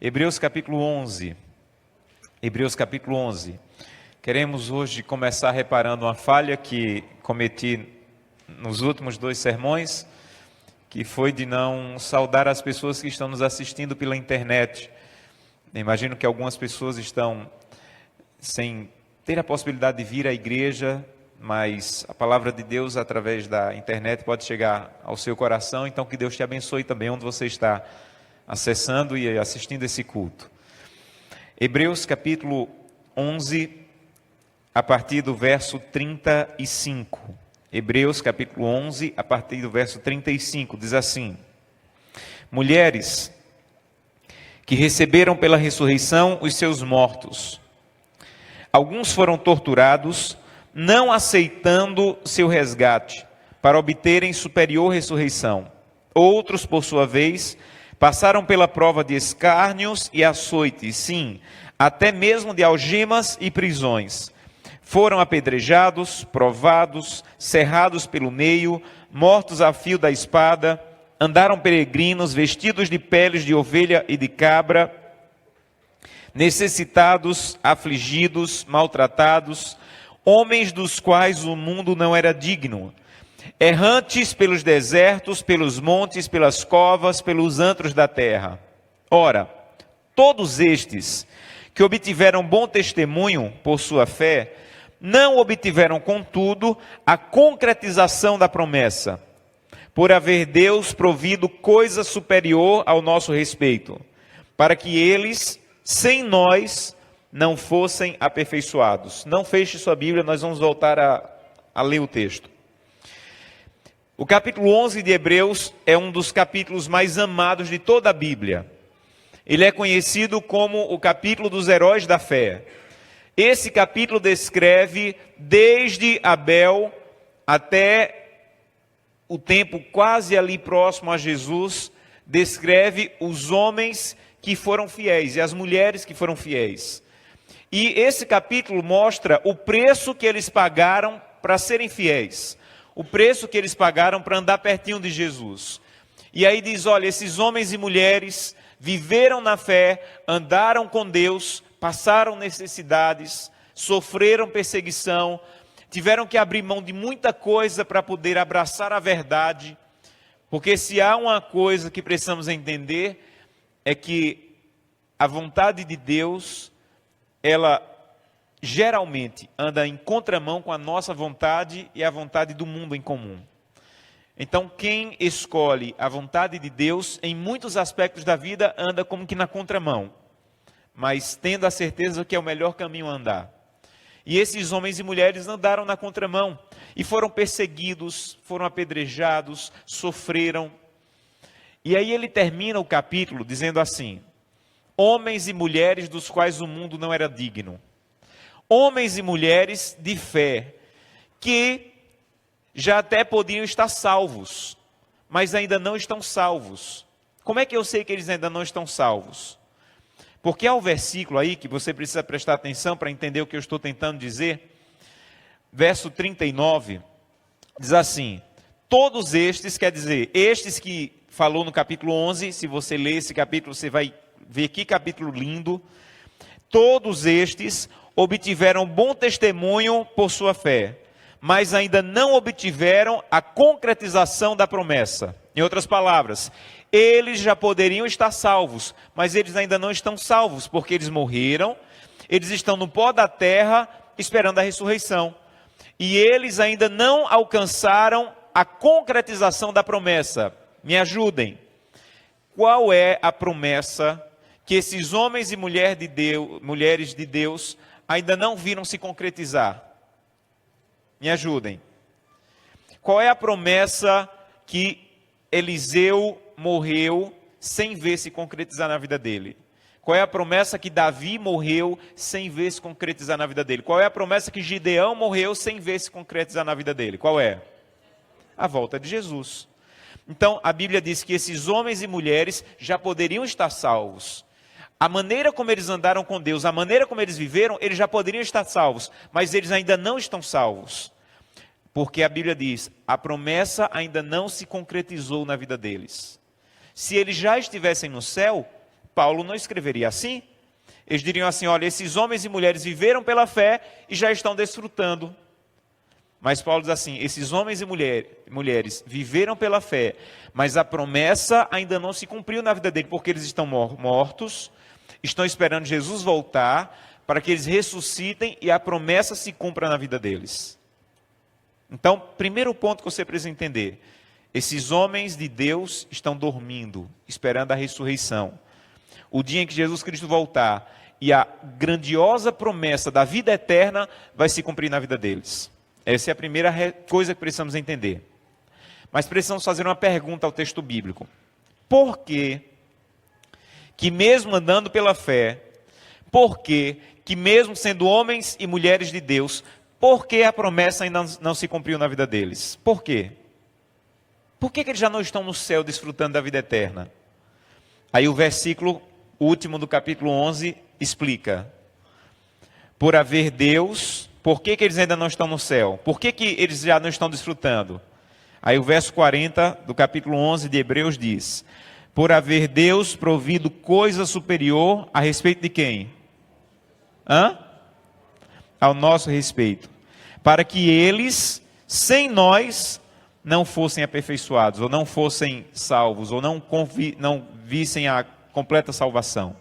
Hebreus capítulo 11. Hebreus capítulo 11. Queremos hoje começar reparando uma falha que cometi nos últimos 2 sermões, que foi de não saudar as pessoas que estão nos assistindo pela internet. Imagino que algumas pessoas estão sem ter a possibilidade de vir à igreja, mas a palavra de Deus através da internet pode chegar ao seu coração, então que Deus te abençoe também onde você está acessando e assistindo esse culto. Hebreus capítulo 11, a partir do verso 35. Hebreus capítulo 11, a partir do verso 35, diz assim: Mulheres que receberam pela ressurreição os seus mortos. Alguns foram torturados, não aceitando seu resgate, para obterem superior ressurreição. Outros, por sua vez, passaram pela prova de escárnios e açoites, sim, até mesmo de algemas e prisões. Foram apedrejados, provados, cerrados pelo meio, mortos a fio da espada, andaram peregrinos, vestidos de peles de ovelha e de cabra, necessitados, afligidos, maltratados, homens dos quais o mundo não era digno, errantes pelos desertos, pelos montes, pelas covas, pelos antros da terra. Ora, todos estes que obtiveram bom testemunho por sua fé, não obtiveram, contudo, a concretização da promessa, por haver Deus provido coisa superior ao nosso respeito, para que eles, sem nós, não fossem aperfeiçoados. Não feche sua Bíblia, nós vamos voltar a ler o texto. O capítulo 11 de Hebreus é um dos capítulos mais amados de toda a Bíblia. Ele é conhecido como o capítulo dos heróis da fé. Esse capítulo descreve desde Abel até o tempo quase ali próximo a Jesus, descreve os homens que foram fiéis e as mulheres que foram fiéis. E esse capítulo mostra o preço que eles pagaram para serem fiéis, o preço que eles pagaram para andar pertinho de Jesus. E aí diz, olha, esses homens e mulheres viveram na fé, andaram com Deus, passaram necessidades, sofreram perseguição, tiveram que abrir mão de muita coisa para poder abraçar a verdade, porque se há uma coisa que precisamos entender, é que a vontade de Deus, ela geralmente anda em contramão com a nossa vontade e a vontade do mundo em comum. Então, quem escolhe a vontade de Deus, em muitos aspectos da vida, anda como que na contramão, mas tendo a certeza que é o melhor caminho a andar. E esses homens e mulheres andaram na contramão e foram perseguidos, foram apedrejados, sofreram. E aí ele termina o capítulo dizendo assim: homens e mulheres dos quais o mundo não era digno. Homens e mulheres de fé, que já até podiam estar salvos, mas ainda não estão salvos. Como é que eu sei que eles ainda não estão salvos? Porque há um versículo aí que você precisa prestar atenção para entender o que eu estou tentando dizer. Verso 39, diz assim: todos estes, quer dizer, estes que falou no capítulo 11, se você ler esse capítulo, você vai ver que capítulo lindo. Todos estes obtiveram bom testemunho por sua fé, mas ainda não obtiveram a concretização da promessa. Em outras palavras, eles já poderiam estar salvos, mas eles ainda não estão salvos, porque eles morreram, eles estão no pó da terra, esperando a ressurreição. E eles ainda não alcançaram a concretização da promessa. Me ajudem. Qual é a promessa que esses homens e mulheres de Deus ainda não viram se concretizar? Me ajudem. Qual é a promessa que Eliseu morreu sem ver se concretizar na vida dele? Qual é a promessa que Davi morreu sem ver se concretizar na vida dele? Qual é a promessa que Gideão morreu sem ver se concretizar na vida dele? Qual é? A volta de Jesus. Então, a Bíblia diz que esses homens e mulheres já poderiam estar salvos. A maneira como eles andaram com Deus, a maneira como eles viveram, eles já poderiam estar salvos, mas eles ainda não estão salvos. Porque a Bíblia diz, a promessa ainda não se concretizou na vida deles. Se eles já estivessem no céu, Paulo não escreveria assim. Eles diriam assim: olha, esses homens e mulheres viveram pela fé e já estão desfrutando. Mas Paulo diz assim: esses homens e mulheres viveram pela fé, mas a promessa ainda não se cumpriu na vida dele, porque eles estão mortos, estão esperando Jesus voltar, para que eles ressuscitem e a promessa se cumpra na vida deles. Então, primeiro ponto que você precisa entender: esses homens de Deus estão dormindo, esperando a ressurreição. O dia em que Jesus Cristo voltar e a grandiosa promessa da vida eterna vai se cumprir na vida deles. Essa é a primeira coisa que precisamos entender. Mas precisamos fazer uma pergunta ao texto bíblico. Por que mesmo andando pela fé, por que mesmo sendo homens e mulheres de Deus, por que a promessa ainda não se cumpriu na vida deles? Por quê? Por que eles já não estão no céu desfrutando da vida eterna? Aí o versículo último do capítulo 11 explica: por haver Deus, por que eles ainda não estão no céu? Por que eles já não estão desfrutando? Aí o verso 40 do capítulo 11 de Hebreus diz: por haver Deus provido coisa superior a respeito de quem? Ao nosso respeito, para que eles, sem nós, não fossem aperfeiçoados, ou não fossem salvos, ou não vissem a completa salvação.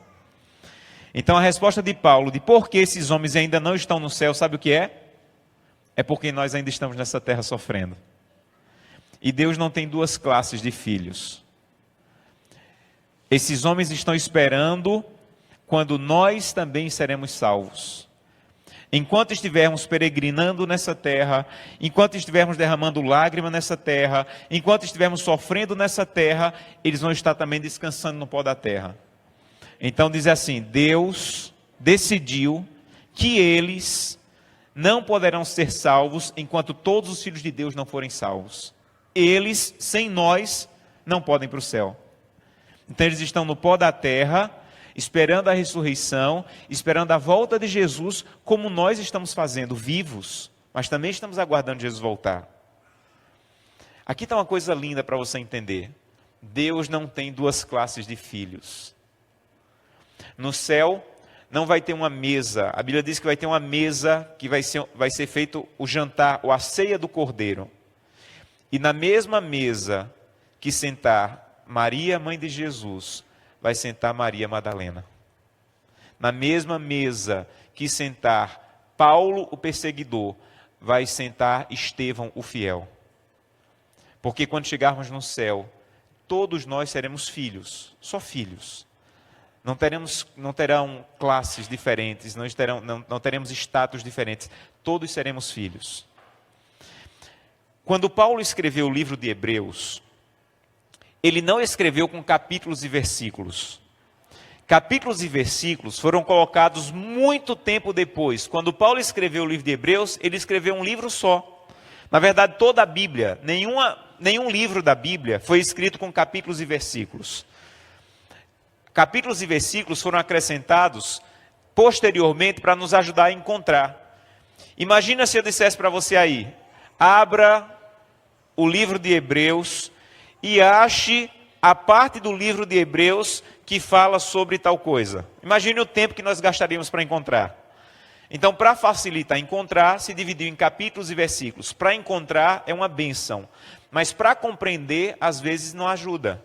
Então a resposta de Paulo, de por que esses homens ainda não estão no céu, sabe o que é? É porque nós ainda estamos nessa terra sofrendo. E Deus não tem duas classes de filhos. Esses homens estão esperando quando nós também seremos salvos. Enquanto estivermos peregrinando nessa terra, enquanto estivermos derramando lágrima nessa terra, enquanto estivermos sofrendo nessa terra, eles vão estar também descansando no pó da terra. Então diz assim: Deus decidiu que eles não poderão ser salvos enquanto todos os filhos de Deus não forem salvos. Eles, sem nós, não podem ir para o céu. Então eles estão no pó da terra, esperando a ressurreição, esperando a volta de Jesus, como nós estamos fazendo, vivos, mas também estamos aguardando Jesus voltar. Aqui está uma coisa linda para você entender: Deus não tem duas classes de filhos. No céu não vai ter uma mesa, a Bíblia diz que vai ter uma mesa que vai ser feito o jantar, ou a ceia do Cordeiro. E na mesma mesa que sentar Maria, mãe de Jesus, vai sentar Maria Madalena. Na mesma mesa que sentar Paulo, o perseguidor, vai sentar Estevão, o fiel. Porque quando chegarmos no céu, todos nós seremos filhos, só filhos. Não terão classes diferentes, não teremos status diferentes. Todos seremos filhos. Quando Paulo escreveu o livro de Hebreus, ele não escreveu com capítulos e versículos. Capítulos e versículos foram colocados muito tempo depois. Quando Paulo escreveu o livro de Hebreus, ele escreveu um livro só. Na verdade, toda a Bíblia, nenhum livro da Bíblia foi escrito com capítulos e versículos. Capítulos e versículos foram acrescentados posteriormente para nos ajudar a encontrar. Imagina se eu dissesse para você aí: abra o livro de Hebreus e ache a parte do livro de Hebreus que fala sobre tal coisa. Imagine o tempo que nós gastaríamos para encontrar. Então, para facilitar encontrar, se dividiu em capítulos e versículos. Para encontrar é uma bênção, mas para compreender, às vezes não ajuda.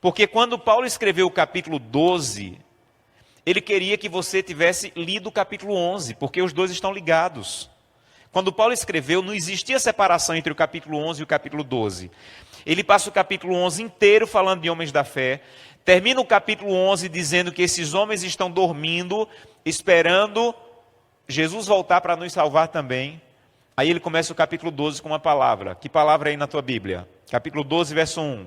Porque quando Paulo escreveu o capítulo 12, ele queria que você tivesse lido o capítulo 11, porque os dois estão ligados. Quando Paulo escreveu, não existia separação entre o capítulo 11 e o capítulo 12. Ele passa o capítulo 11 inteiro falando de homens da fé, termina o capítulo 11 dizendo que esses homens estão dormindo, esperando Jesus voltar para nos salvar também. Aí ele começa o capítulo 12 com uma palavra. Que palavra é aí na tua Bíblia? Capítulo 12, verso 1.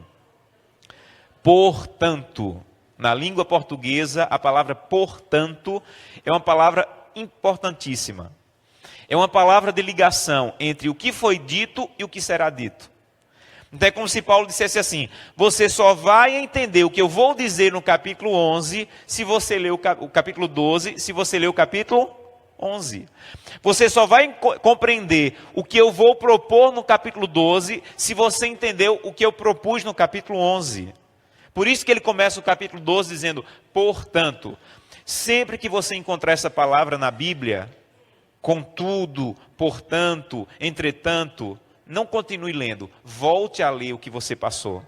Portanto, na língua portuguesa, a palavra portanto é uma palavra importantíssima. É uma palavra de ligação entre o que foi dito e o que será dito. Então é como se Paulo dissesse assim: você só vai entender o que eu vou dizer no capítulo 11 se você ler o capítulo 12, se você ler o capítulo 11. Você só vai compreender o que eu vou propor no capítulo 12 se você entendeu o que eu propus no capítulo 11. Por isso que ele começa o capítulo 12 dizendo, portanto, sempre que você encontrar essa palavra na Bíblia, contudo, portanto, entretanto, não continue lendo, volte a ler o que você passou.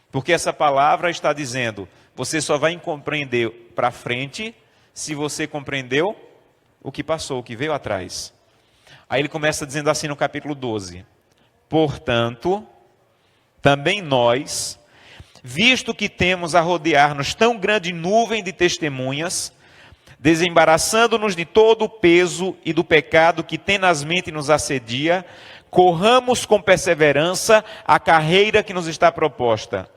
Porque essa palavra está dizendo, você só vai compreender para frente se você compreendeu o que passou, o que veio atrás. Aí ele começa dizendo assim no capítulo 12, portanto, também nós, visto que temos a rodear-nos tão grande nuvem de testemunhas, desembaraçando-nos de todo o peso e do pecado que tenazmente nos assedia, corramos com perseverança a carreira que nos está proposta,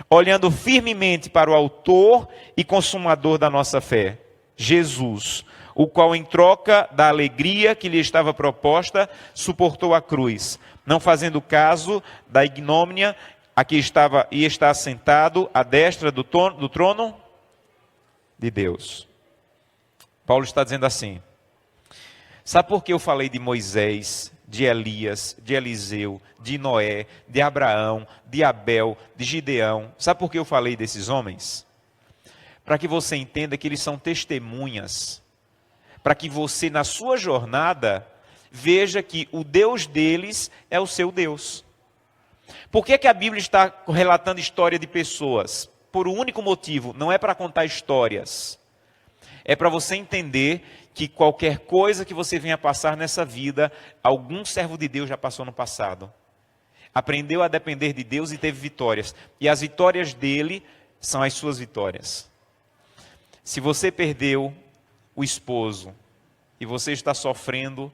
olhando firmemente para o autor e consumador da nossa fé, Jesus, o qual em troca da alegria que lhe estava proposta, suportou a cruz, não fazendo caso da ignomínia a que estava e está assentado à destra do trono de Deus. Paulo está dizendo assim, sabe por que eu falei de Moisés, de Elias, de Eliseu, de Noé, de Abraão, de Abel, de Gideão? Sabe por que eu falei desses homens? Para que você entenda que eles são testemunhas, para que você na sua jornada veja que o Deus deles é o seu Deus. Por que a Bíblia está relatando história de pessoas? Por um único motivo, não é para contar histórias. É para você entender que qualquer coisa que você venha passar nessa vida, algum servo de Deus já passou no passado. Aprendeu a depender de Deus e teve vitórias. E as vitórias dele são as suas vitórias. Se você perdeu o esposo e você está sofrendo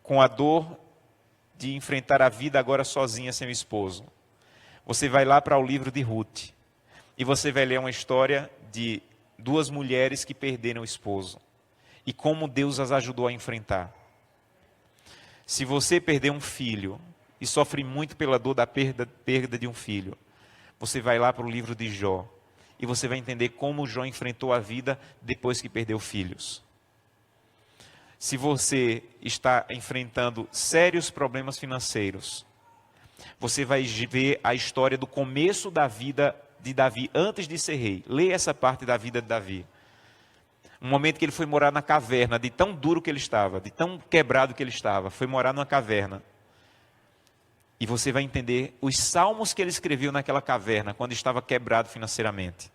com a dor de enfrentar a vida agora sozinha sem o esposo, você vai lá para o livro de Ruth e você vai ler uma história de duas mulheres que perderam o esposo e como Deus as ajudou a enfrentar. Se você perder um filho e sofre muito pela dor da perda de um filho, você vai lá para o livro de Jó e você vai entender como Jó enfrentou a vida depois que perdeu filhos. Se você está enfrentando sérios problemas financeiros, você vai ver a história do começo da vida de Davi, antes de ser rei. Leia essa parte da vida de Davi. Um momento que ele foi morar na caverna, de tão duro que ele estava, de tão quebrado que ele estava, foi morar numa caverna. E você vai entender os salmos que ele escreveu naquela caverna, quando estava quebrado financeiramente.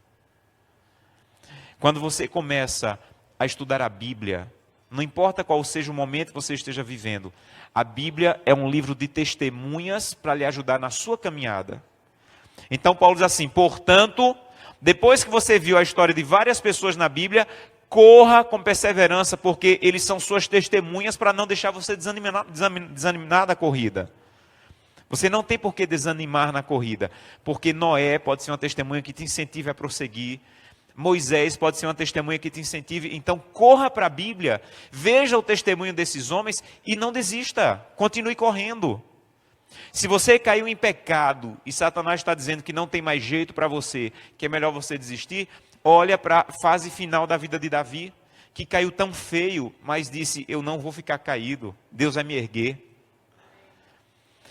Quando você começa a estudar a Bíblia, não importa qual seja o momento que você esteja vivendo, a Bíblia é um livro de testemunhas para lhe ajudar na sua caminhada. Então Paulo diz assim, portanto, depois que você viu a história de várias pessoas na Bíblia, corra com perseverança, porque eles são suas testemunhas para não deixar você desanimar da corrida. Você não tem por que desanimar na corrida, porque Noé pode ser uma testemunha que te incentive a prosseguir, Moisés pode ser uma testemunha que te incentive, então corra para a Bíblia, veja o testemunho desses homens e não desista, continue correndo. Se você caiu em pecado e Satanás está dizendo que não tem mais jeito para você, que é melhor você desistir, olha para a fase final da vida de Davi, que caiu tão feio, mas disse, eu não vou ficar caído, Deus vai me erguer.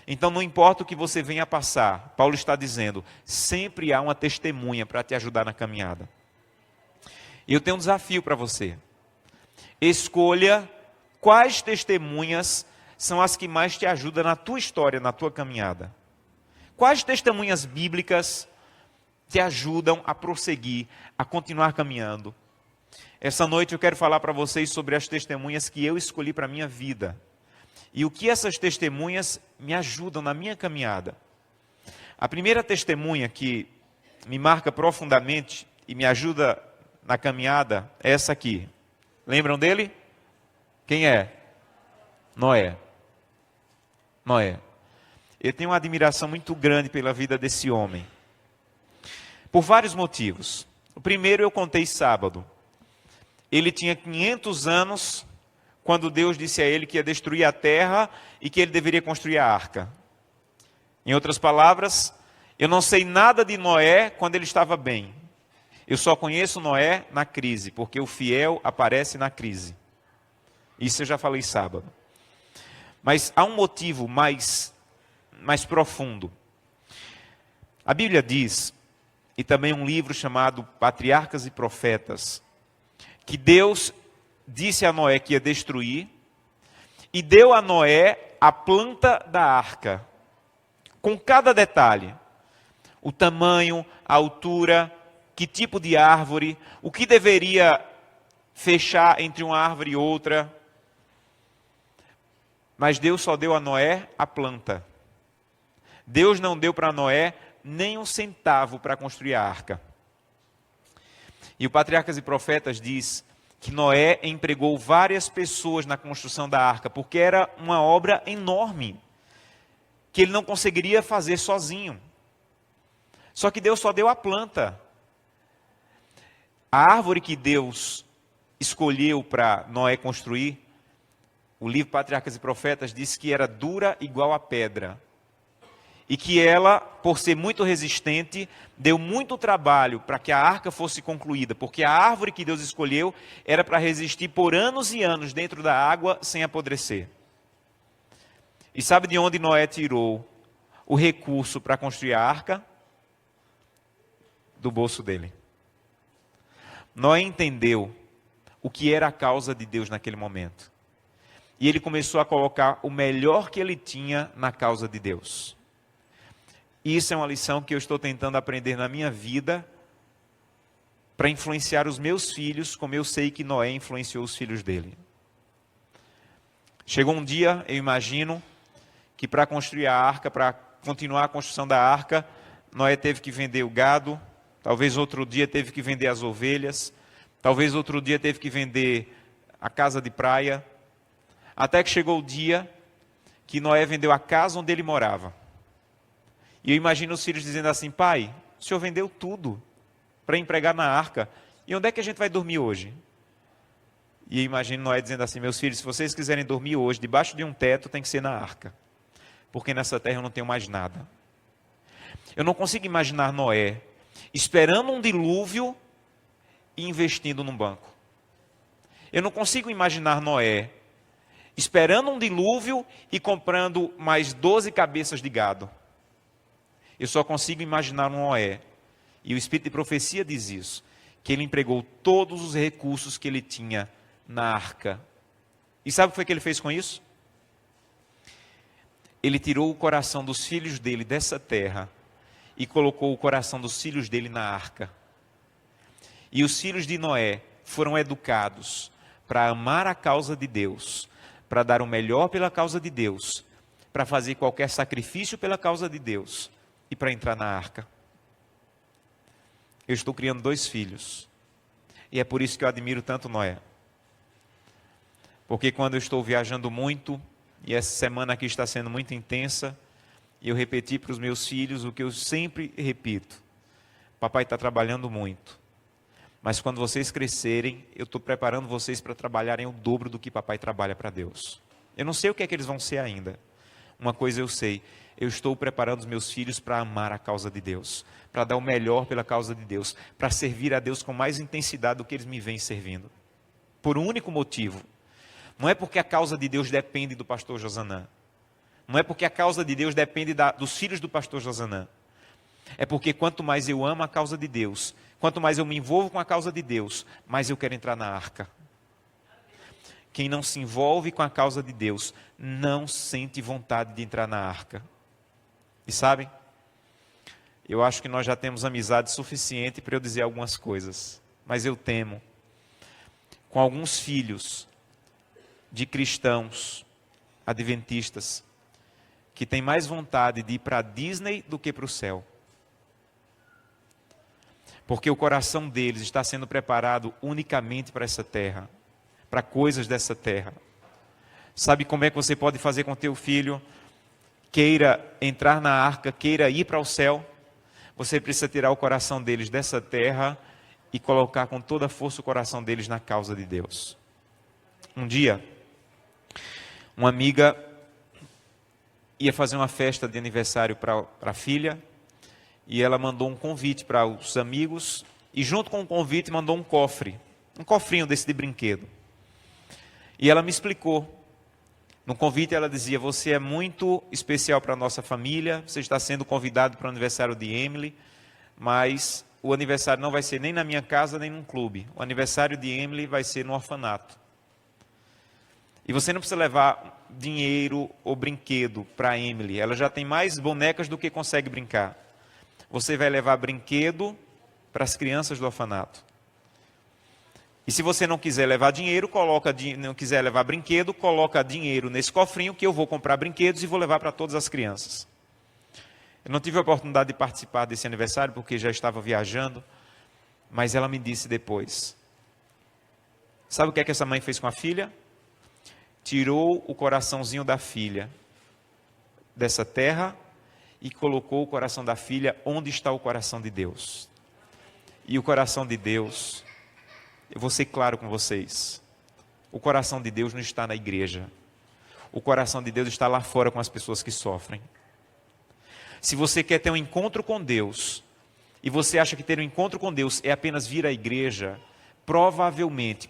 Então não importa o que você venha passar, Paulo está dizendo, sempre há uma testemunha para te ajudar na caminhada. E eu tenho um desafio para você. Escolha quais testemunhas são as que mais te ajudam na tua história, na tua caminhada. Quais testemunhas bíblicas te ajudam a prosseguir, a continuar caminhando? Essa noite eu quero falar para vocês sobre as testemunhas que eu escolhi para a minha vida. E o que essas testemunhas me ajudam na minha caminhada. A primeira testemunha que me marca profundamente e me ajuda na caminhada é essa aqui. Lembram dele? Quem é? Noé. Noé. Eu tenho uma admiração muito grande pela vida desse homem. Por vários motivos. O primeiro eu contei sábado. Ele tinha 500 anos quando Deus disse a ele que ia destruir a terra e que ele deveria construir a arca. Em outras palavras, eu não sei nada de Noé quando ele estava bem. Eu só conheço Noé na crise, porque o fiel aparece na crise. Isso eu já falei sábado. Mas há um motivo mais profundo. A Bíblia diz, e também um livro chamado Patriarcas e Profetas, que Deus disse a Noé que ia destruir, e deu a Noé a planta da arca, com cada detalhe, o tamanho, a altura, que tipo de árvore, o que deveria fechar entre uma árvore e outra. Mas Deus só deu a Noé a planta. Deus não deu para Noé nem um centavo para construir a arca. E o Patriarcas e Profetas diz que Noé empregou várias pessoas na construção da arca, porque era uma obra enorme, que ele não conseguiria fazer sozinho. Só que Deus só deu a planta. A árvore que Deus escolheu para Noé construir, o livro Patriarcas e Profetas diz que era dura igual a pedra. E que ela, por ser muito resistente, deu muito trabalho para que a arca fosse concluída, porque a árvore que Deus escolheu era para resistir por anos e anos dentro da água sem apodrecer. E sabe de onde Noé tirou o recurso para construir a arca? Do bolso dele. Noé entendeu o que era a causa de Deus naquele momento. E ele começou a colocar o melhor que ele tinha na causa de Deus. E isso é uma lição que eu estou tentando aprender na minha vida, para influenciar os meus filhos, como eu sei que Noé influenciou os filhos dele. Chegou um dia, eu imagino, que para construir a arca, para continuar a construção da arca, Noé teve que vender o gado, talvez outro dia teve que vender as ovelhas, talvez outro dia teve que vender a casa de praia, até que chegou o dia que Noé vendeu a casa onde ele morava. E eu imagino os filhos dizendo assim: pai, o senhor vendeu tudo para empregar na arca, e onde é que a gente vai dormir hoje? E eu imagino Noé dizendo assim: meus filhos, se vocês quiserem dormir hoje debaixo de um teto, tem que ser na arca, porque nessa terra eu não tenho mais nada. Eu não consigo imaginar Noé esperando um dilúvio e investindo num banco. Eu não consigo imaginar Noé esperando um dilúvio e comprando mais 12 cabeças de gado. Eu só consigo imaginar um Noé, e o Espírito de Profecia diz isso, que ele empregou todos os recursos que ele tinha na arca. E sabe o que foi que ele fez com isso? Ele tirou o coração dos filhos dele dessa terra e colocou o coração dos filhos dele na arca. E os filhos de Noé foram educados para amar a causa de Deus, para dar o melhor pela causa de Deus, para fazer qualquer sacrifício pela causa de Deus e para entrar na arca. Eu estou criando 2 filhos, e é por isso que eu admiro tanto Noé. Porque quando eu estou viajando muito, e essa semana aqui está sendo muito intensa, e eu repeti para os meus filhos o que eu sempre repito: papai está trabalhando muito, mas quando vocês crescerem, eu estou preparando vocês para trabalharem o dobro do que papai trabalha para Deus. Eu não sei o que é que eles vão ser ainda. Uma coisa eu sei: eu estou preparando os meus filhos para amar a causa de Deus, para dar o melhor pela causa de Deus, para servir a Deus com mais intensidade do que eles me vêm servindo. Por um único motivo: não é porque a causa de Deus depende do pastor Josanã, não é porque a causa de Deus depende dos filhos do pastor Josanã, é porque quanto mais eu amo a causa de Deus, quanto mais eu me envolvo com a causa de Deus, mais eu quero entrar na arca. Quem não se envolve com a causa de Deus, não sente vontade de entrar na arca. E sabem, eu acho que nós já temos amizade suficiente para eu dizer algumas coisas, mas eu temo, com alguns filhos de cristãos adventistas, que têm mais vontade de ir para a Disney do que para o céu. Porque o coração deles está sendo preparado unicamente para essa terra, para coisas dessa terra. Sabe como é que você pode fazer com teu filho queira entrar na arca, queira ir para o céu? Você precisa tirar o coração deles dessa terra e colocar com toda a força o coração deles na causa de Deus. Um dia, uma amiga ia fazer uma festa de aniversário para a filha, e ela mandou um convite para os amigos, e junto com o convite mandou um cofrinho desse de brinquedo. E ela me explicou No convite ela dizia: você é muito especial para a nossa família, você está sendo convidado para o aniversário de Emily, mas o aniversário não vai ser nem na minha casa, nem num clube. O aniversário de Emily vai ser no orfanato. E você não precisa levar dinheiro ou brinquedo para Emily. Ela já tem mais bonecas do que consegue brincar. Você vai levar brinquedo para as crianças do orfanato. E se você não quiser levar dinheiro, não quiser levar brinquedo, coloca dinheiro nesse cofrinho que eu vou comprar brinquedos e vou levar para todas as crianças. Eu não tive a oportunidade de participar desse aniversário porque já estava viajando, mas ela me disse depois. Sabe o que é que essa mãe fez com a filha? Tirou o coraçãozinho da filha dessa terra e colocou o coração da filha onde está o coração de Deus. E o coração de Deus, eu vou ser claro com vocês, o coração de Deus não está na igreja. O coração de Deus está lá fora com as pessoas que sofrem. Se você quer ter um encontro com Deus, e você acha que ter um encontro com Deus é apenas vir à igreja, provavelmente,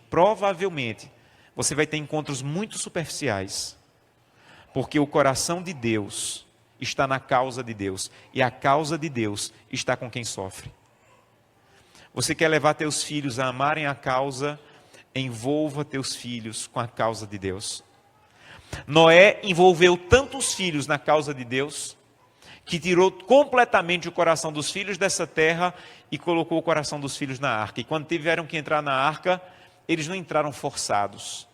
você vai ter encontros muito superficiais. Porque o coração de Deus está na causa de Deus, e a causa de Deus está com quem sofre. Você quer levar teus filhos a amarem a causa, envolva teus filhos com a causa de Deus. Noé envolveu tantos filhos na causa de Deus, que tirou completamente o coração dos filhos dessa terra e colocou o coração dos filhos na arca. E quando tiveram que entrar na arca, eles não entraram forçados.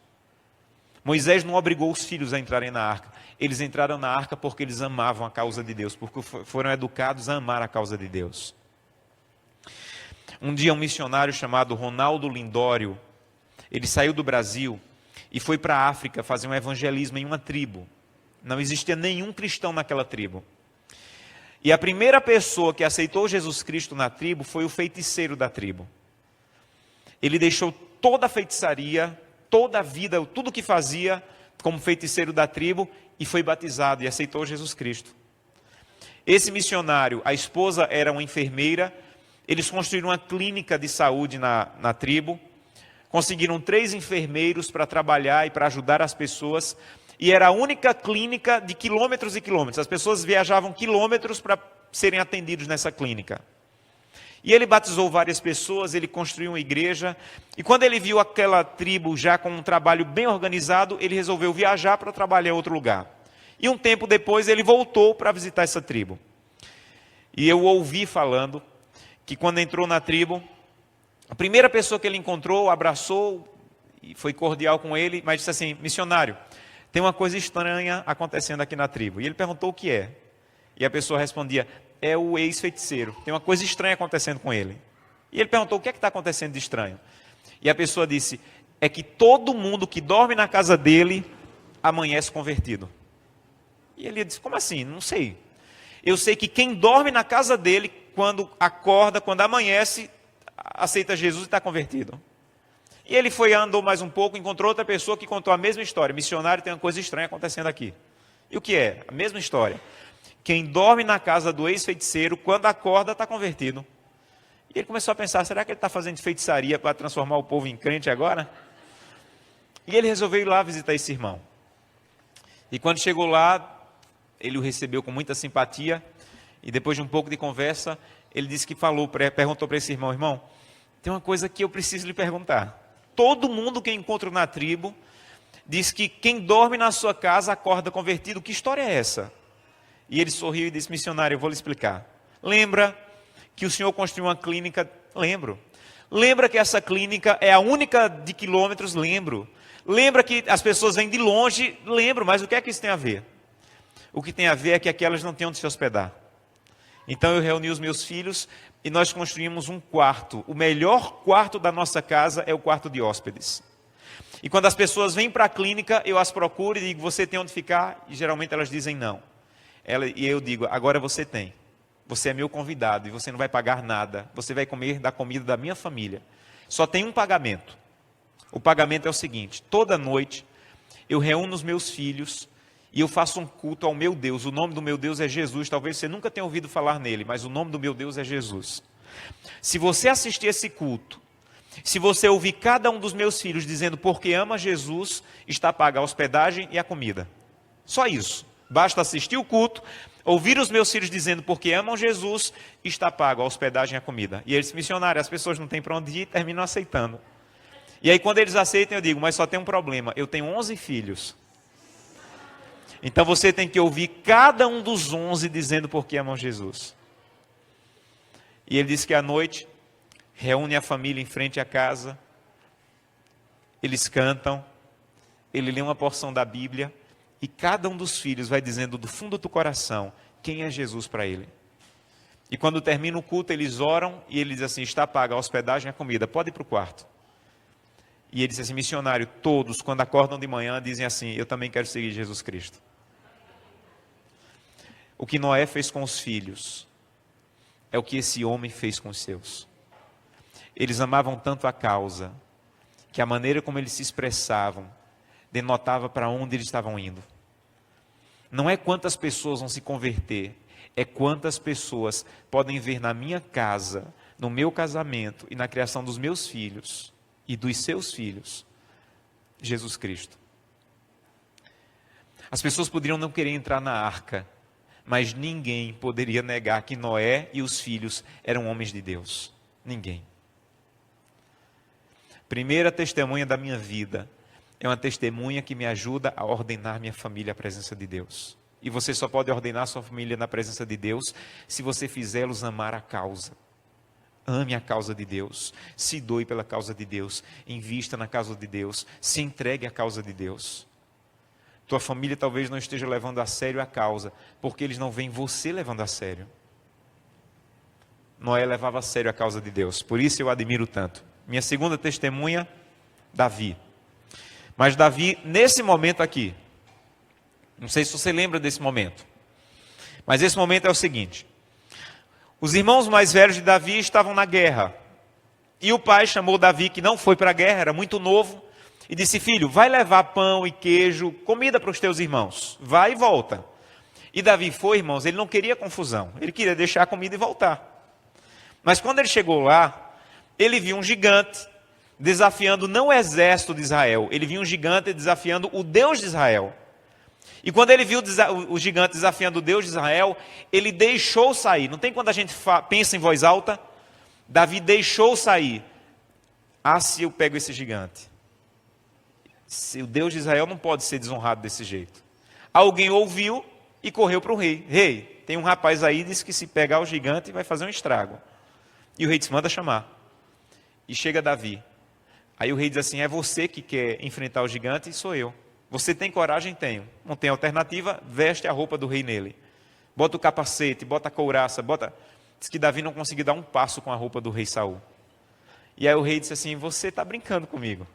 Moisés não obrigou os filhos a entrarem na arca. Eles entraram na arca porque eles amavam a causa de Deus, porque foram educados a amar a causa de Deus. Um dia um missionário chamado Ronaldo Lindório, ele saiu do Brasil e foi para a África fazer um evangelismo em uma tribo. Não existia nenhum cristão naquela tribo. E a primeira pessoa que aceitou Jesus Cristo na tribo foi o feiticeiro da tribo. Ele deixou toda a feitiçaria, toda a vida, tudo o que fazia como feiticeiro da tribo e foi batizado e aceitou Jesus Cristo. Esse missionário, a esposa era uma enfermeira, eles construíram uma clínica de saúde na tribo, conseguiram 3 enfermeiros para trabalhar e para ajudar as pessoas, e era a única clínica de quilômetros e quilômetros. As pessoas viajavam quilômetros para serem atendidos nessa clínica. E ele batizou várias pessoas, ele construiu uma igreja, e quando ele viu aquela tribo já com um trabalho bem organizado, ele resolveu viajar para trabalhar em outro lugar. E um tempo depois ele voltou para visitar essa tribo. E eu ouvi falando que quando entrou na tribo, a primeira pessoa que ele encontrou, abraçou, e foi cordial com ele, mas disse assim: missionário, tem uma coisa estranha acontecendo aqui na tribo. E ele perguntou o que é. E a pessoa respondia: é o ex-feiticeiro. Tem uma coisa estranha acontecendo com ele. E ele perguntou: o que é que está acontecendo de estranho? E a pessoa disse: é que todo mundo que dorme na casa dele amanhece convertido. E ele disse: como assim? Não sei. Eu sei que quem dorme na casa dele, quando acorda, quando amanhece, aceita Jesus e está convertido. E ele andou mais um pouco, encontrou outra pessoa que contou a mesma história. Missionário, tem uma coisa estranha acontecendo aqui. E o que é? A mesma história. Quem dorme na casa do ex-feiticeiro, quando acorda, está convertido. E ele começou a pensar: será que ele está fazendo feitiçaria para transformar o povo em crente agora? E ele resolveu ir lá visitar esse irmão. E quando chegou lá, ele o recebeu com muita simpatia. E depois de um pouco de conversa, ele disse que perguntou para esse irmão: irmão, tem uma coisa que eu preciso lhe perguntar. Todo mundo que eu encontro na tribo diz que quem dorme na sua casa acorda convertido. Que história é essa? E ele sorriu e disse: missionário, eu vou lhe explicar. Lembra que o senhor construiu uma clínica? Lembro. Lembra que essa clínica é a única de quilômetros? Lembro. Lembra que as pessoas vêm de longe? Lembro, mas o que é que isso tem a ver? O que tem a ver é que aqui elas não têm onde se hospedar. Então eu reuni os meus filhos e nós construímos um quarto. O melhor quarto da nossa casa é o quarto de hóspedes. E quando as pessoas vêm para a clínica, eu as procuro e digo: você tem onde ficar? E geralmente elas dizem não. E eu digo: agora você tem. Você é meu convidado e você não vai pagar nada. Você vai comer da comida da minha família. Só tem um pagamento. O pagamento é o seguinte: toda noite eu reúno os meus filhos e eu faço um culto ao meu Deus. O nome do meu Deus é Jesus. Talvez você nunca tenha ouvido falar nele, mas o nome do meu Deus é Jesus. Se você assistir esse culto Se você ouvir cada um dos meus filhos dizendo porque ama Jesus, está paga a hospedagem e a comida. Só isso. Basta assistir o culto, ouvir os meus filhos dizendo porque amam Jesus, está pago a hospedagem e a comida. E eles, missionário, as pessoas não têm para onde ir, terminam aceitando. E aí quando eles aceitam, eu digo, mas só tem um problema, eu tenho 11 filhos. Então você tem que ouvir cada um dos 11 dizendo porque amam Jesus. E ele disse que à noite, reúne a família em frente à casa, eles cantam, ele lê uma porção da Bíblia, e cada um dos filhos vai dizendo do fundo do coração, quem é Jesus para ele. E quando termina o culto, eles oram, e ele diz assim, está paga a hospedagem e a comida, pode ir para o quarto. E ele diz assim, missionário, todos, quando acordam de manhã, dizem assim, eu também quero seguir Jesus Cristo. O que Noé fez com os filhos, é o que esse homem fez com os seus. Eles amavam tanto a causa, que a maneira como eles se expressavam, denotava para onde eles estavam indo. Não é quantas pessoas vão se converter, é quantas pessoas podem ver na minha casa, no meu casamento e na criação dos meus filhos e dos seus filhos, Jesus Cristo. As pessoas poderiam não querer entrar na arca, mas ninguém poderia negar que Noé e os filhos eram homens de Deus. Ninguém. Primeira testemunha da minha vida é uma testemunha que me ajuda a ordenar minha família à presença de Deus. E você só pode ordenar sua família na presença de Deus se você fizê-los amar a causa. Ame a causa de Deus, se doe pela causa de Deus, invista na causa de Deus, se entregue à causa de Deus. Tua família talvez não esteja levando a sério a causa, porque eles não veem você levando a sério. Noé levava a sério a causa de Deus, por isso eu admiro tanto. Minha segunda testemunha, Davi. Mas Davi, nesse momento aqui, não sei se você lembra desse momento, mas esse momento é o seguinte: os irmãos mais velhos de Davi estavam na guerra, e o pai chamou Davi, que não foi para a guerra, era muito novo, e disse, filho, vai levar pão e queijo, comida para os teus irmãos, vai e volta. E Davi foi, irmãos, ele não queria confusão, ele queria deixar a comida e voltar. Mas quando ele chegou lá, ele viu um gigante desafiando não o exército de Israel, ele viu um gigante desafiando o Deus de Israel. E quando ele viu o gigante desafiando o Deus de Israel, ele deixou sair. Não tem quando a gente pensa em voz alta? Davi deixou sair. Ah, se eu pego esse gigante. Se o Deus de Israel não pode ser desonrado desse jeito. Alguém ouviu e correu para o rei. Rei, tem um rapaz aí que disse que se pegar o gigante vai fazer um estrago. E o rei disse, manda chamar. E chega Davi. Aí o rei diz assim, é você que quer enfrentar o gigante e sou eu. Você tem coragem? Tenho. Não tem alternativa? Veste a roupa do rei nele. Bota o capacete, bota a couraça, bota... Diz que Davi não conseguiu dar um passo com a roupa do rei Saul. E aí o rei disse assim, você está brincando comigo.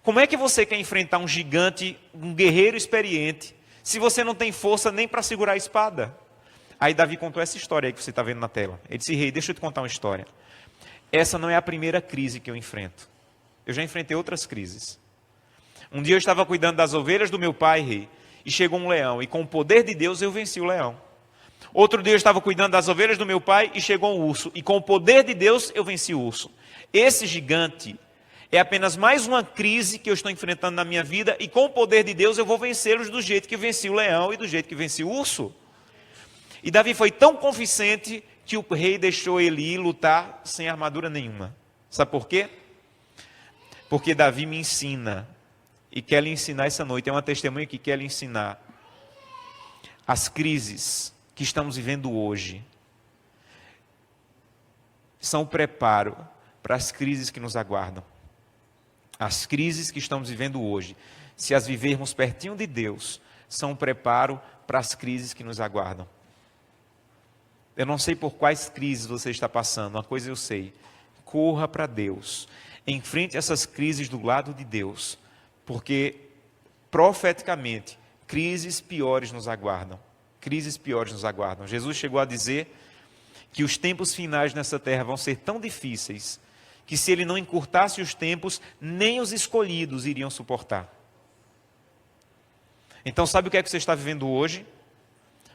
Como é que você quer enfrentar um gigante, um guerreiro experiente, se você não tem força nem para segurar a espada? Aí Davi contou essa história aí que você está vendo na tela. Ele disse, rei, deixa eu te contar uma história. Essa não é a primeira crise que eu enfrento. Eu já enfrentei outras crises. Um dia eu estava cuidando das ovelhas do meu pai, rei, e chegou um leão, e com o poder de Deus eu venci o leão. Outro dia eu estava cuidando das ovelhas do meu pai, e chegou um urso, e com o poder de Deus eu venci o urso. Esse gigante é apenas mais uma crise que eu estou enfrentando na minha vida, e com o poder de Deus eu vou vencê-los do jeito que venci o leão e do jeito que venci o urso. E Davi foi tão convincente que o rei deixou ele ir lutar sem armadura nenhuma. Sabe por quê? Porque Davi me ensina, e quer lhe ensinar essa noite, é uma testemunha que quer lhe ensinar. As crises que estamos vivendo hoje são o preparo para as crises que nos aguardam. As crises que estamos vivendo hoje, se as vivermos pertinho de Deus, são um preparo para as crises que nos aguardam. Eu não sei por quais crises você está passando, uma coisa eu sei, corra para Deus, enfrente essas crises do lado de Deus, porque profeticamente, crises piores nos aguardam, crises piores nos aguardam. Jesus chegou a dizer que os tempos finais nessa terra vão ser tão difíceis, que se ele não encurtasse os tempos, nem os escolhidos iriam suportar. Então sabe o que é que você está vivendo hoje?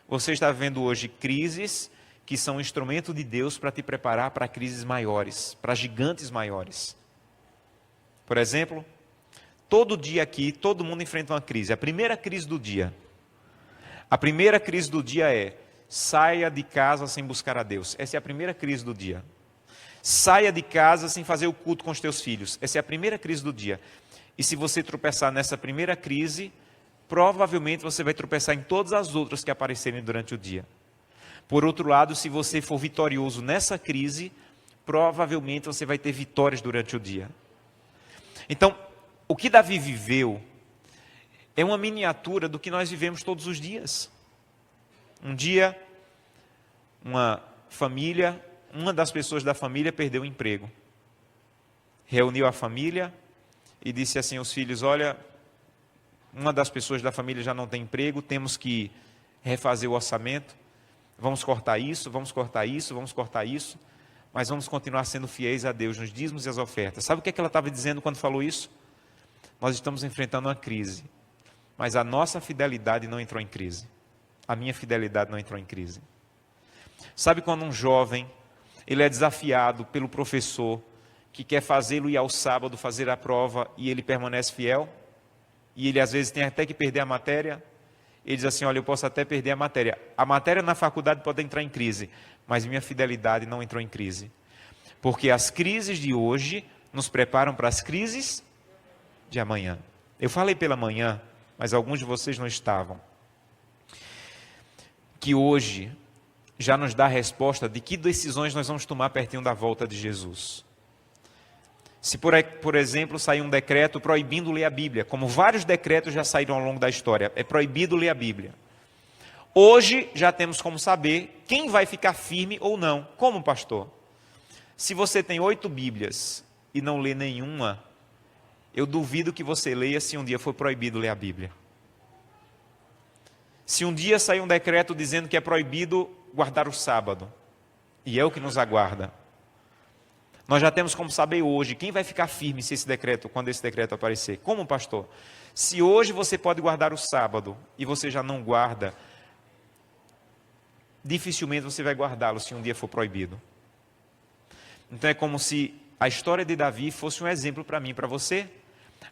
Você está vivendo hoje crises que são um instrumento de Deus para te preparar para crises maiores, para gigantes maiores. Por exemplo, todo dia aqui, todo mundo enfrenta uma crise. A primeira crise do dia. A primeira crise do dia é: saia de casa sem buscar a Deus. Essa é a primeira crise do dia. Saia de casa sem fazer o culto com os teus filhos. Essa é a primeira crise do dia. E se você tropeçar nessa primeira crise, provavelmente você vai tropeçar em todas as outras que aparecerem durante o dia. Por outro lado, se você for vitorioso nessa crise, provavelmente você vai ter vitórias durante o dia. Então, o que Davi viveu é uma miniatura do que nós vivemos todos os dias. Um dia, uma das pessoas da família perdeu o emprego. Reuniu a família e disse assim aos filhos: olha, uma das pessoas da família já não tem emprego, temos que refazer o orçamento, vamos cortar isso, vamos cortar isso, vamos cortar isso, mas vamos continuar sendo fiéis a Deus nos dízimos e as ofertas. Sabe o que ela estava dizendo quando falou isso? Nós estamos enfrentando uma crise, mas a nossa fidelidade não entrou em crise. A minha fidelidade não entrou em crise. Sabe quando um jovem, ele é desafiado pelo professor, que quer fazê-lo ir ao sábado fazer a prova, e ele permanece fiel? E ele às vezes tem até que perder a matéria? Ele diz assim: olha, eu posso até perder a matéria. A matéria na faculdade pode entrar em crise, mas minha fidelidade não entrou em crise. Porque as crises de hoje nos preparam para as crises de amanhã. Eu falei pela manhã, mas alguns de vocês não estavam, que hoje já nos dá a resposta de que decisões nós vamos tomar pertinho da volta de Jesus. Se, por exemplo, sair um decreto proibindo ler a Bíblia, como vários decretos já saíram ao longo da história, é proibido ler a Bíblia. Hoje já temos como saber quem vai ficar firme ou não. Como, pastor? Se você tem 8 Bíblias e não lê nenhuma, eu duvido que você leia se um dia for proibido ler a Bíblia. Se um dia sair um decreto dizendo que é proibido guardar o sábado, e é o que nos aguarda, nós já temos como saber hoje quem vai ficar firme quando esse decreto aparecer. Como, pastor? Se hoje você pode guardar o sábado e você já não guarda, dificilmente você vai guardá-lo se um dia for proibido. Então é como se a história de Davi fosse um exemplo para mim e para você.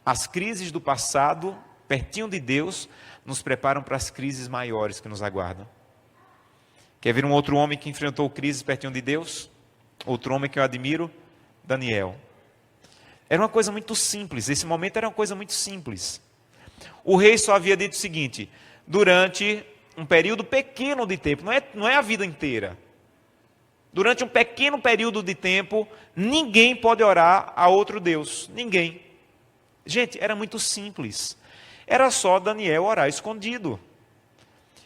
As crises do passado, pertinho de Deus, nos preparam para as crises maiores que nos aguardam. Quer ver um outro homem que enfrentou crises pertinho de Deus? Outro homem que eu admiro? Daniel. Era uma coisa muito simples, esse momento era uma coisa muito simples. O rei só havia dito o seguinte: durante um período pequeno de tempo, não é a vida inteira, durante um pequeno período de tempo, ninguém pode orar a outro Deus, ninguém. Gente, era muito simples, era só Daniel orar escondido.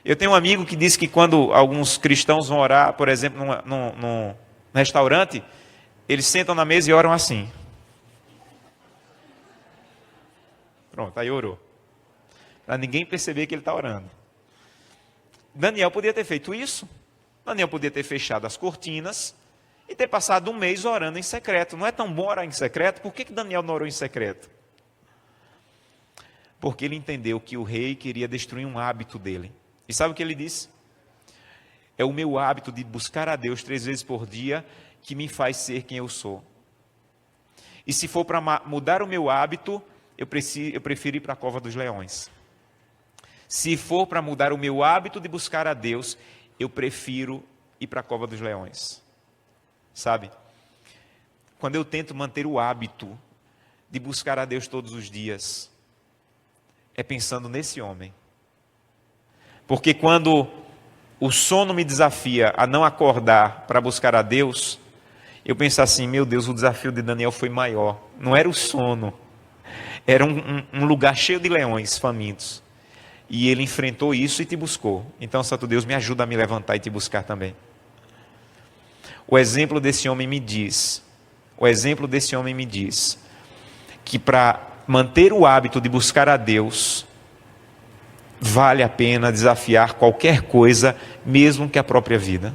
Eu tenho um amigo que disse que quando alguns cristãos vão orar, por exemplo, num restaurante, eles sentam na mesa e oram assim. Pronto, aí orou. Para ninguém perceber que ele está orando. Daniel podia ter feito isso. Daniel podia ter fechado as cortinas e ter passado um mês orando em secreto. Não é tão bom orar em secreto? Por que Daniel não orou em secreto? Porque ele entendeu que o rei queria destruir um hábito dele. E sabe o que ele disse? É o meu hábito de buscar a Deus 3 vezes por dia que me faz ser quem eu sou. E se for para mudar o meu hábito, eu prefiro ir para a cova dos leões. Se for para mudar o meu hábito de buscar a Deus, eu prefiro ir para a cova dos leões. Sabe? Quando eu tento manter o hábito de buscar a Deus todos os dias, é pensando nesse homem. Porque quando o sono me desafia a não acordar para buscar a Deus, eu penso assim: meu Deus, o desafio de Daniel foi maior. Não era o sono, era um lugar cheio de leões famintos. E ele enfrentou isso e te buscou. Então, Santo Deus, me ajuda a me levantar e te buscar também. O exemplo desse homem me diz que para manter o hábito de buscar a Deus, vale a pena desafiar qualquer coisa, mesmo que a própria vida.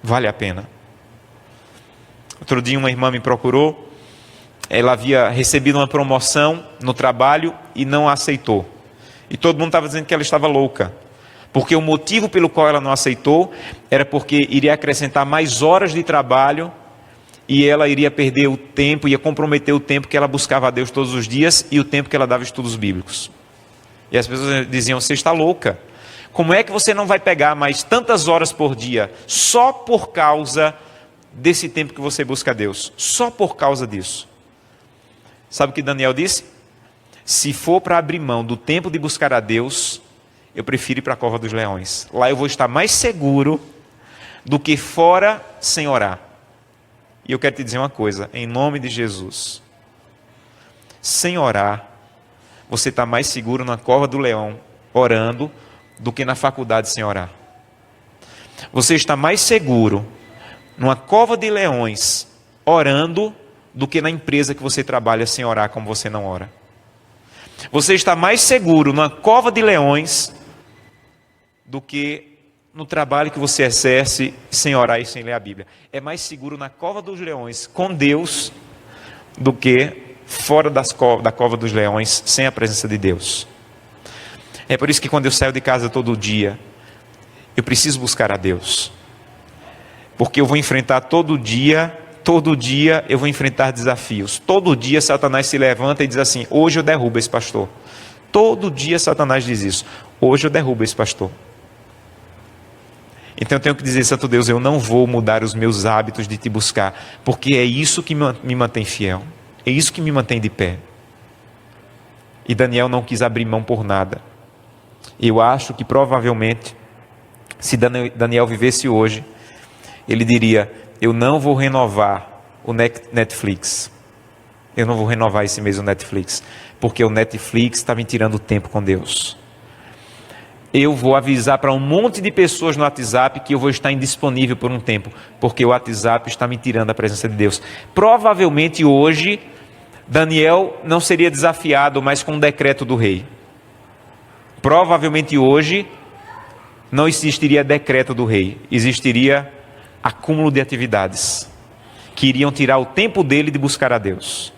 Vale a pena. Outro dia uma irmã me procurou, ela havia recebido uma promoção no trabalho e não a aceitou. E todo mundo estava dizendo que ela estava louca, porque o motivo pelo qual ela não aceitou era porque iria acrescentar mais horas de trabalho e ela iria perder o tempo, ia comprometer o tempo que ela buscava a Deus todos os dias e o tempo que ela dava estudos bíblicos. E as pessoas diziam: você está louca, como é que você não vai pegar mais tantas horas por dia, só por causa desse tempo que você busca a Deus, só por causa disso? Sabe o que Daniel disse? Se for para abrir mão do tempo de buscar a Deus, eu prefiro ir para a cova dos leões. Lá eu vou estar mais seguro do que fora sem orar. E eu quero te dizer uma coisa, em nome de Jesus: sem orar, você está mais seguro na cova do leão, orando, do que na faculdade sem orar. Você está mais seguro numa cova de leões, orando, do que na empresa que você trabalha sem orar, como você não ora. Você está mais seguro numa cova de leões do que no trabalho que você exerce sem orar e sem ler a Bíblia. É mais seguro na cova dos leões com Deus do que fora da cova dos leões sem a presença de Deus. É por isso que quando eu saio de casa todo dia, eu preciso buscar a Deus. Porque eu vou enfrentar todo dia eu vou enfrentar desafios. Todo dia Satanás se levanta e diz assim: hoje eu derrubo esse pastor. Todo dia Satanás diz isso: hoje eu derrubo esse pastor. Então eu tenho que dizer: Santo Deus, eu não vou mudar os meus hábitos de te buscar, porque é isso que me mantém fiel, é isso que me mantém de pé. E Daniel não quis abrir mão por nada. Eu acho que provavelmente, se Daniel vivesse hoje, ele diria: eu não vou renovar o Netflix. Eu não vou renovar esse mês o Netflix, porque o Netflix está me tirando tempo com Deus. Eu vou avisar para um monte de pessoas no WhatsApp que eu vou estar indisponível por um tempo, porque o WhatsApp está me tirando a presença de Deus. Provavelmente hoje, Daniel não seria desafiado mais com o decreto do rei. Provavelmente hoje, não existiria decreto do rei, existiria acúmulo de atividades que iriam tirar o tempo dele de buscar a Deus.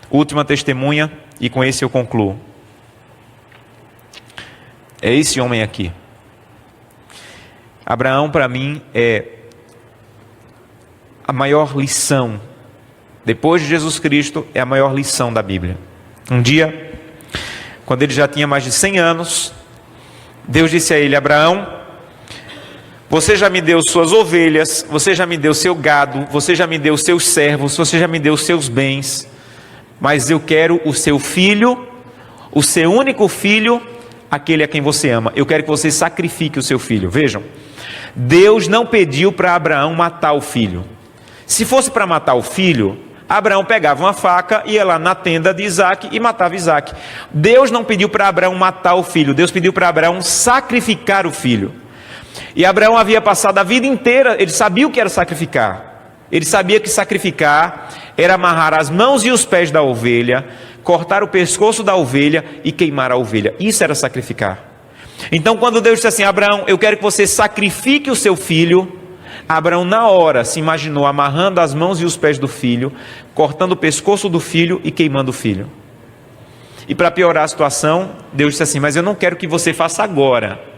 Última testemunha, e com esse eu concluo. É esse homem aqui. Abraão, para mim, é a maior lição. Depois de Jesus Cristo, é a maior lição da Bíblia. Um dia, quando ele já tinha mais de 100 anos, Deus disse a ele: Abraão, você já me deu suas ovelhas, você já me deu seu gado, você já me deu seus servos, você já me deu seus bens, mas eu quero o seu filho, o seu único filho, aquele a quem você ama. Eu quero que você sacrifique o seu filho. Vejam, Deus não pediu para Abraão matar o filho. Se fosse para matar o filho, Abraão pegava uma faca, ia lá na tenda de Isaac e matava Isaac. Deus não pediu para Abraão matar o filho, Deus pediu para Abraão sacrificar o filho. E Abraão havia passado a vida inteira, ele sabia o que era sacrificar. Ele sabia que sacrificar era amarrar as mãos e os pés da ovelha, cortar o pescoço da ovelha e queimar a ovelha. Isso era sacrificar. Então quando Deus disse assim: Abraão, eu quero que você sacrifique o seu filho, Abraão na hora se imaginou amarrando as mãos e os pés do filho, cortando o pescoço do filho e queimando o filho. E para piorar a situação, Deus disse assim: mas eu não quero que você faça agora.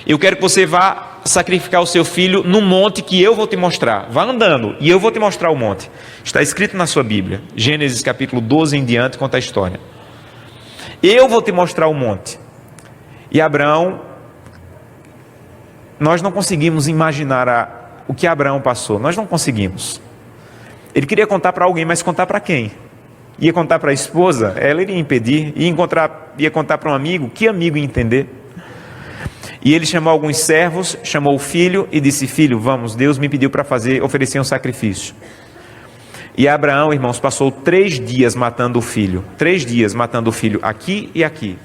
Eu quero que você vá sacrificar o seu filho no monte que eu vou te mostrar. Vá andando e eu vou te mostrar o monte. Está escrito na sua Bíblia, Gênesis capítulo 12 em diante, conta a história. Eu vou te mostrar o monte. E Abraão, nós não conseguimos imaginar o que Abraão passou. Nós não conseguimos. Ele queria contar para alguém, mas contar para quem? Ia contar para a esposa? Ela iria impedir. Ia contar para um amigo? Que amigo ia entender? E ele chamou alguns servos, chamou o filho e disse: filho, vamos, Deus me pediu para oferecer um sacrifício. E Abraão, irmãos, passou 3 dias matando o filho. 3 dias matando o filho aqui e aqui.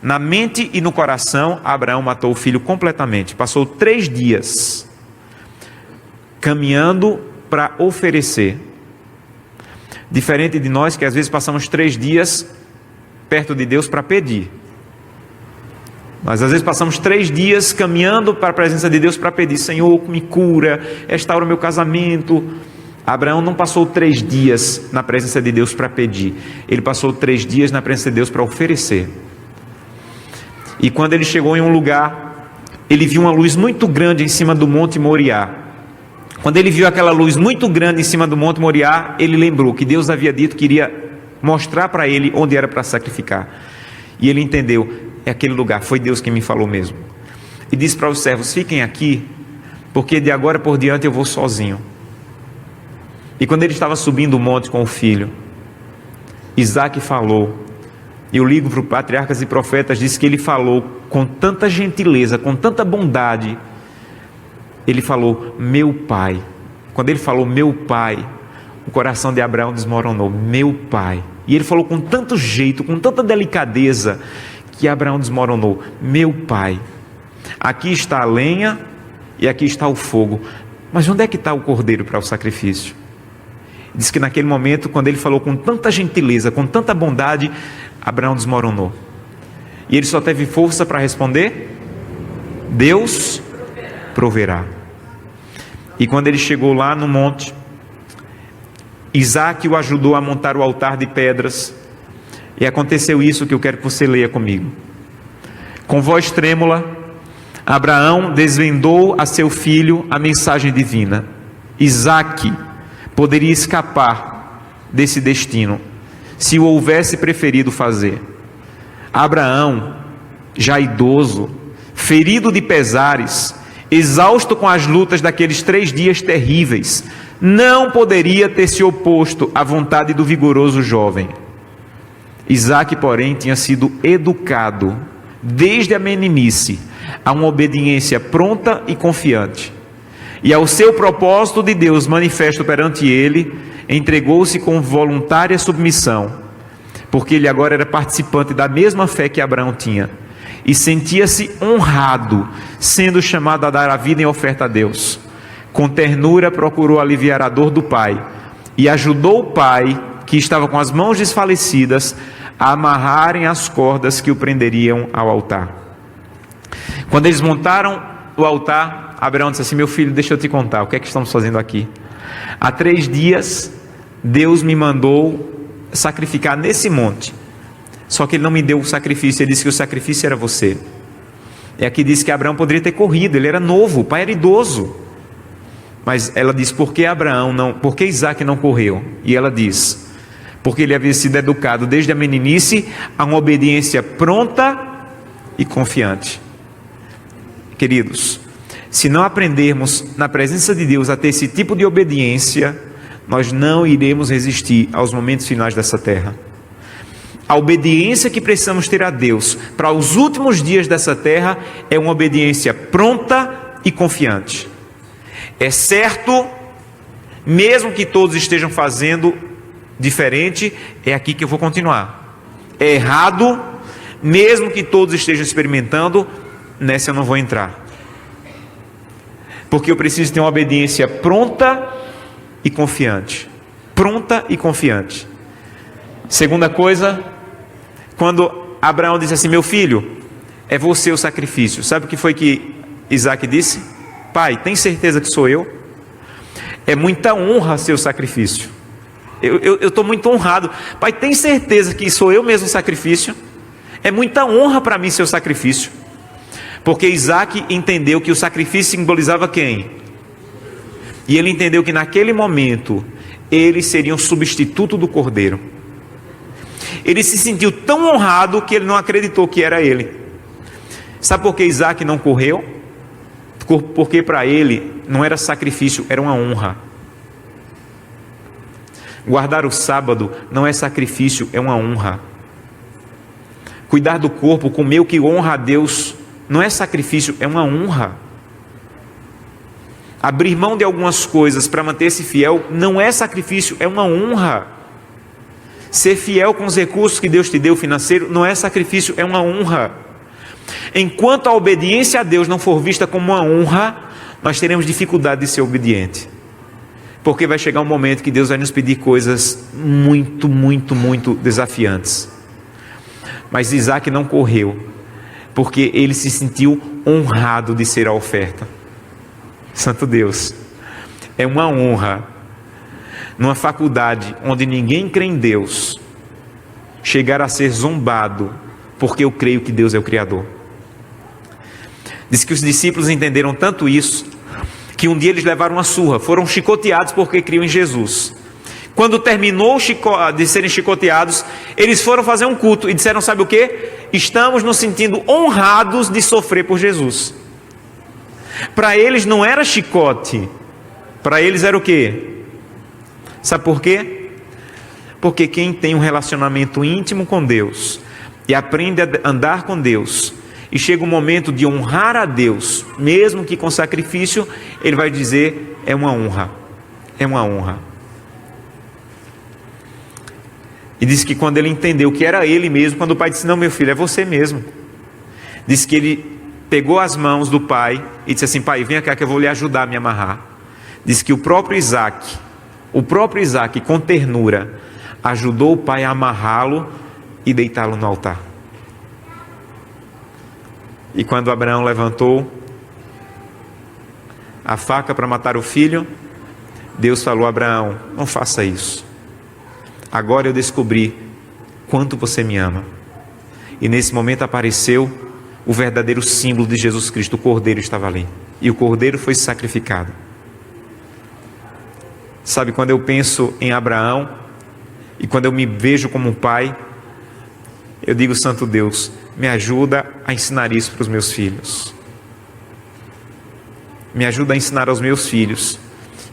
Na mente e no coração, Abraão matou o filho completamente. Passou 3 dias caminhando para oferecer. Diferente de nós, que às vezes passamos 3 dias perto de Deus para pedir. Nós às vezes passamos 3 dias caminhando para a presença de Deus para pedir: Senhor, me cura, restaura o meu casamento. Abraão não passou 3 dias na presença de Deus para pedir. Ele passou 3 dias na presença de Deus para oferecer. E quando ele chegou em um lugar, ele viu uma luz muito grande em cima do monte Moriá. Quando ele viu aquela luz muito grande em cima do Monte Moriá, ele lembrou que Deus havia dito que iria mostrar para ele onde era para sacrificar. E ele entendeu, é aquele lugar, foi Deus que me falou mesmo. E disse para os servos: fiquem aqui, porque de agora por diante eu vou sozinho. E quando ele estava subindo o monte com o filho, Isaac falou, e o livro Patriarcas e Profetas diz que ele falou com tanta gentileza, com tanta bondade. Ele falou: meu pai. Quando ele falou meu pai, o coração de Abraão desmoronou. Meu pai. E ele falou com tanto jeito, com tanta delicadeza, que Abraão desmoronou. Meu pai, aqui está a lenha e aqui está o fogo, mas onde é que está o cordeiro para o sacrifício? Diz que naquele momento, quando ele falou com tanta gentileza, com tanta bondade, Abraão desmoronou. E ele só teve força para responder: Deus proverá. E quando ele chegou lá no monte, Isaac o ajudou a montar o altar de pedras. E aconteceu isso que eu quero que você leia comigo. Com voz trêmula, Abraão desvendou a seu filho a mensagem divina. Isaac poderia escapar desse destino, se o houvesse preferido fazer. Abraão, já idoso, ferido de pesares, exausto com as lutas daqueles 3 dias terríveis, não poderia ter se oposto à vontade do vigoroso jovem. Isaac, porém, tinha sido educado, desde a meninice, a uma obediência pronta e confiante. E ao seu propósito de Deus manifesto perante ele, entregou-se com voluntária submissão, porque ele agora era participante da mesma fé que Abraão tinha, e sentia-se honrado, sendo chamado a dar a vida em oferta a Deus. Com ternura procurou aliviar a dor do pai, e ajudou o pai, que estava com as mãos desfalecidas, a amarrarem as cordas que o prenderiam ao altar. Quando eles montaram o altar, Abraão disse assim: meu filho, deixa eu te contar, o que é que estamos fazendo aqui? Há 3 dias, Deus me mandou sacrificar nesse monte. Só que ele não me deu o sacrifício, ele disse que o sacrifício era você. E aqui diz que Abraão poderia ter corrido, ele era novo, o pai era idoso. Mas ela diz: por que Isaac não correu? E ela diz: porque ele havia sido educado desde a meninice a uma obediência pronta e confiante. Queridos, se não aprendermos na presença de Deus a ter esse tipo de obediência, nós não iremos resistir aos momentos finais dessa terra. A obediência que precisamos ter a Deus para os últimos dias dessa terra é uma obediência pronta e confiante. É certo, mesmo que todos estejam fazendo diferente, é aqui que eu vou continuar. É errado, mesmo que todos estejam experimentando, nessa eu não vou entrar. Porque eu preciso ter uma obediência pronta e confiante. Pronta e confiante. Segunda coisa, quando Abraão disse assim: meu filho, é você o sacrifício. Sabe o que foi que Isaac disse? Pai, tem certeza que sou eu? É muita honra ser o sacrifício. Eu estou muito honrado. Pai, tem certeza que sou eu mesmo o sacrifício? É muita honra para mim ser o sacrifício. Porque Isaac entendeu que o sacrifício simbolizava quem? E ele entendeu que naquele momento ele seria um substituto do cordeiro. Ele se sentiu tão honrado que ele não acreditou que era ele. Sabe por que Isaac não correu? Porque para ele não era sacrifício, era uma honra. Guardar o sábado não é sacrifício, é uma honra. Cuidar do corpo, comer o que honra a Deus, não é sacrifício, é uma honra. Abrir mão de algumas coisas para manter-se fiel não é sacrifício, é uma honra. Ser fiel com os recursos que Deus te deu financeiro não é sacrifício, é uma honra. Enquanto a obediência a Deus não for vista como uma honra, nós teremos dificuldade de ser obediente. Porque vai chegar um momento que Deus vai nos pedir coisas muito, muito, muito desafiantes. Mas Isaac não correu, porque ele se sentiu honrado de ser a oferta. Santo Deus, é uma honra, numa faculdade onde ninguém crê em Deus, chegar a ser zombado, porque eu creio que Deus é o Criador. Diz que os discípulos entenderam tanto isso, que um dia eles levaram uma surra, foram chicoteados porque criam em Jesus. Quando terminou de serem chicoteados, eles foram fazer um culto e disseram, sabe o quê? Estamos nos sentindo honrados de sofrer por Jesus. Para eles não era chicote, para eles era o quê? Sabe por quê? Porque quem tem um relacionamento íntimo com Deus e aprende a andar com Deus, e chega um momento de honrar a Deus, mesmo que com sacrifício, ele vai dizer, é uma honra, é uma honra. E disse que quando ele entendeu que era ele mesmo, quando o pai disse, não, meu filho, é você mesmo. Disse que ele pegou as mãos do pai e disse assim, pai, vem cá que eu vou lhe ajudar a me amarrar. Disse que o próprio Isaac, com ternura, ajudou o pai a amarrá-lo e deitá-lo no altar. E quando Abraão levantou a faca para matar o filho, Deus falou a Abraão, não faça isso. Agora eu descobri quanto você me ama. E nesse momento apareceu o verdadeiro símbolo de Jesus Cristo, o Cordeiro estava ali. E o Cordeiro foi sacrificado. Sabe, quando eu penso em Abraão, e quando eu me vejo como um pai, eu digo, Santo Deus, me ajuda a ensinar isso para os meus filhos. Me ajuda a ensinar aos meus filhos,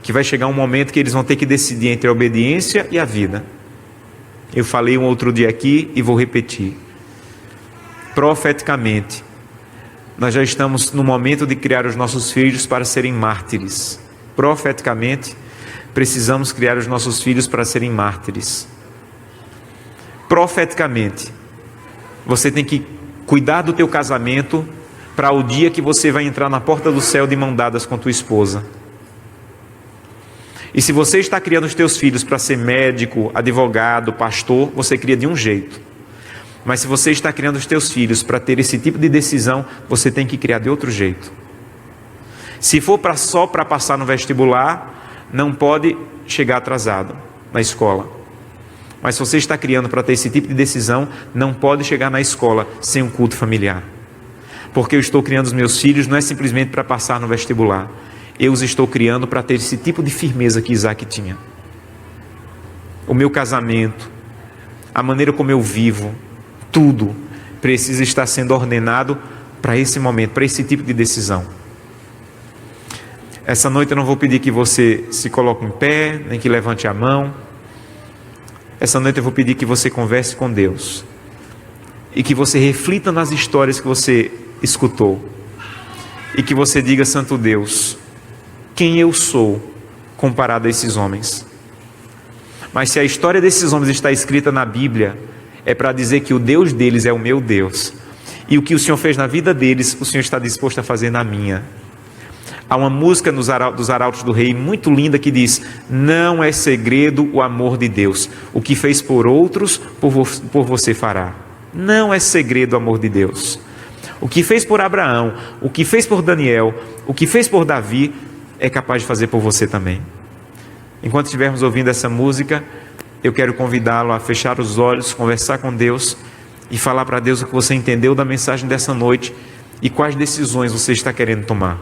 que vai chegar um momento que eles vão ter que decidir entre a obediência e a vida. Eu falei um outro dia aqui e vou repetir. Profeticamente, nós já estamos no momento de criar os nossos filhos para serem mártires. Profeticamente, precisamos criar os nossos filhos para serem mártires. Profeticamente, você tem que cuidar do teu casamento para o dia que você vai entrar na porta do céu de mão dadas com tua esposa. E se você está criando os teus filhos para ser médico, advogado, pastor, você cria de um jeito. Mas se você está criando os teus filhos para ter esse tipo de decisão, você tem que criar de outro jeito. Se for só para passar no vestibular, não pode chegar atrasado na escola. Mas se você está criando para ter esse tipo de decisão, não pode chegar na escola sem um culto familiar. Porque eu estou criando os meus filhos não é simplesmente para passar no vestibular. Eu os estou criando para ter esse tipo de firmeza que Isaac tinha. O meu casamento, a maneira como eu vivo, tudo precisa estar sendo ordenado para esse momento, para esse tipo de decisão. Essa noite eu não vou pedir que você se coloque em pé, nem que levante a mão. Essa noite eu vou pedir que você converse com Deus e que você reflita nas histórias que você escutou e que você diga, Santo Deus, quem eu sou comparado a esses homens? Mas se a história desses homens está escrita na Bíblia, é para dizer que o Deus deles é o meu Deus, e o que o Senhor fez na vida deles, o Senhor está disposto a fazer na minha. Há uma música dos Arautos do Rei muito linda que diz, não é segredo o amor de Deus, o que fez por outros, por você fará. Não é segredo o amor de Deus. O que fez por Abraão, o que fez por Daniel, o que fez por Davi, é capaz de fazer por você também. Enquanto estivermos ouvindo essa música, eu quero convidá-lo a fechar os olhos, conversar com Deus e falar para Deus o que você entendeu da mensagem dessa noite e quais decisões você está querendo tomar.